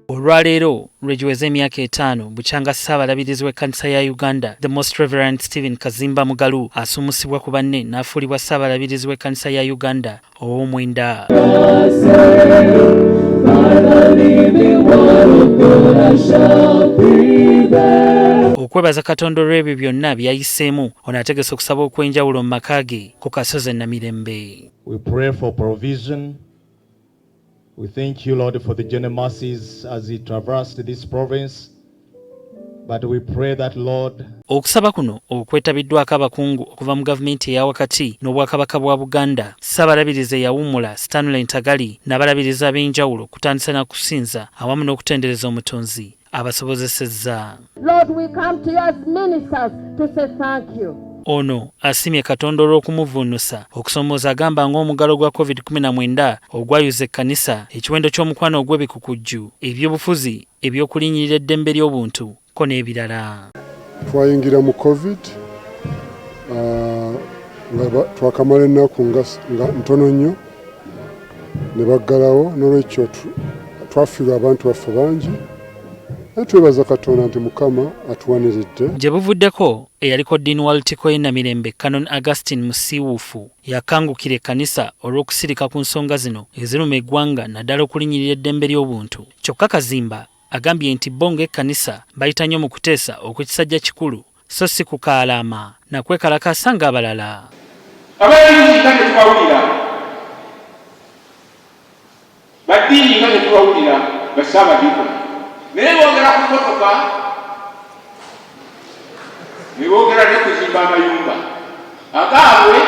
Olwaleero lwegiweze emyaka 5 bukyanga Ssaabalabirizi w'ekkanisa ya Uganda the Most Reverend Stephen Kazimba Mugalu asuumusibwa ku banne n'afuulibwa Ssaabalabirizi w'ekkanisa ya Uganda ow'omwenda. Okwebaza Katonda olw'ebyo byonna byayiseemu, ono ategese okusaba okw'enjawulo mu maka ge ku kasozi Namirembe. We pray for provision. We thank you, Lord, for the general mercies as he traversed this province. But we pray that, Lord, okusaba kuno okwetabiddwako abakungu okuva mu gavumenti eya wakati n'obwakabaka bwa Buganda, Ssaabalabirizi eyawummula Stanley Ntagali n'abalabirizi ab'enjawulo kutandisa na kusinza awamu n'okutendereza omutonzi abasobozesezza. Lord, we come to you as ministers to say thank you. Ono asimye Katonda olw'okumuvuunusa okusomooza agamba ng'omugalo gwa COVID-19 ogwayuza ekkanisa, ekiwendo ky'omukwano ogw'ebikukujju, ebyobufuzi, ebyokulinyirira eddembe ly'obuntu ko n'ebirala. Twayingira mu COVID nga twakamala ennaku nga ntono nnyo ne baggalawo, n'olwekyo twafiirwa abantu baffe bangi. Twebaza Katonda nti Mukama atuwaniridde. Gye buvuddeko eyaliko Dean wa Lutikko y'e Namirembe Canon Augustine Musiiwuufu yakangukira ekkanisa olw'okusirika ku nsonga zino eziruma eggwanga naddala okulinyirira eddembe ly'obuntu. Kyokka Kazimba agambye nti bo ng'ekkanisa bayita nnyo mu kuteesa okw'ekisajja kikulu so si kukaalaama na kwekalakaasa ng'abalala. Abayinzi nga tetubawulira, baddiini nga tetubawulira, bassaabadiikoni naye boogera ku mmotoka, ne boogera ne kuzimba amayumba agaabwe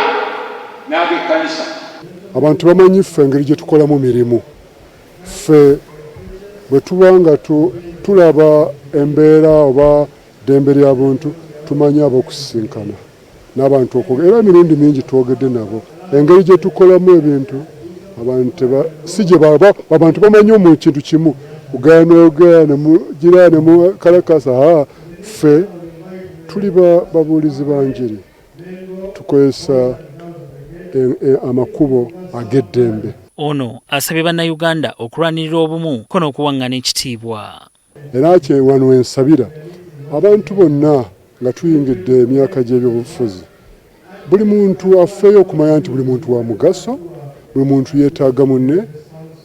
n'ag'ekkanisa. Abantu bamanyi ffe engeri gye tukolamu mirimu. Ffe bwe tuba nga tulaba embeera oba ddembe ly'abuntu tumanyi ab'okusisinkana n'abantu okwogera. Era emirundi mingi twogedde nabo engeri gye tukolamu ebintu si gye baba abantu bamanyi mu kintu kimu ugana ne mugira ne mukalakasa. Ffe tuli babuulizi ba njiri, tukozesa amakubo ag'eddembe. Ono asabye bannayuganda okulwanirira obumu ko n'okuwaŋŋana ekitiibwa. Era wano ensabira abantu bonna nga tuyingidde emyaka gy'ebyobufuzi, buli muntu affeeyo okumanya nti buli muntu wa mugaso, buli muntu yeetaaga munne,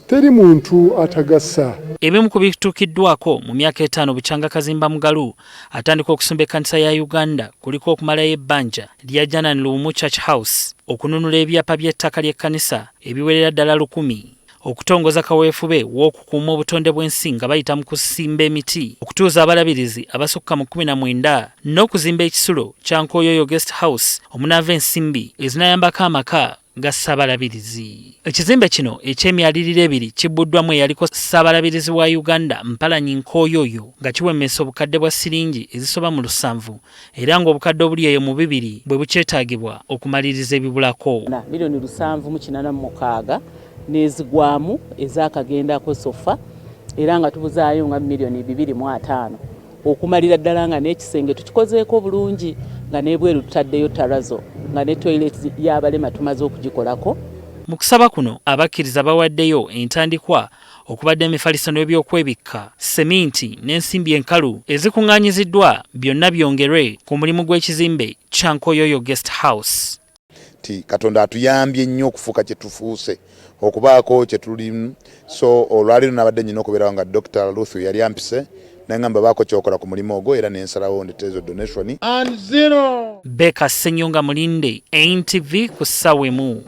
teri muntu atagasa. Ebimu ku bituukiddwako mu myaka 5 bukyanga Kazimba Mugalu atandika okusumba ekkanisa ya Uganda kuliko okumalayo ebbanja lya Janan Luumu Church House, okununula ebyapa by'ettaka ly'ekkanisa ebiwerera ddala 1,000, okutongoza kaweefube w'okukuuma obutonde bw'ensi nga bayita mu kusimba emiti, okutuuza abalabirizi abasukka mu 19, n'okuzimba ekisulo kya Nkoyoyo Guest House omunaava ensimbi ezinayambako amaka ga Ssaabalabirizi. Ekizimbe kino eky'emyaliriro 2 kibbuddwamu eyaliko Ssaabalabirizi wa Uganda Mpalanyi Nkoyoyo nga kiwemesa obukadde bwa siringi ezisoba mu 7 era ng'obukadde obuli eyo mu 2 bwe bukyetaagibwa okumaliriza ebibulako. Milioni 786 n'ezigwamu ezakagendako sofa era nga tubuzaayo nga milioni 2.5 okumalira ddala nga n'ekisenge tukikozeeko bulungi nga n'ebweru tutaddeyo tarazo nga ne toilet y'abalema tumaze okugikolako. Mu kusaba kuno abakkiriza bawaddeyo entandikwa okubadde emifaliso n'ebyokwebikka, seminti n'ensimbi enkalu ezikuŋŋaanyiziddwa byonna byongerwe ku mulimu gw'ekizimbe kya Nkoyoyo Guest House. Katonda atuyambye nnyo okufuuka kye tufuuse okubaako kye tulimu. So olwaleero nabadde nnina okubeerawo nga Dr. Ruth yali ampise nangamba baako kyokola ku mulimu ogwo era n'ensalawo ndeteezo donation. And 0. Beka Ssenyonga Mulinde, NTV ku ssaawa emu.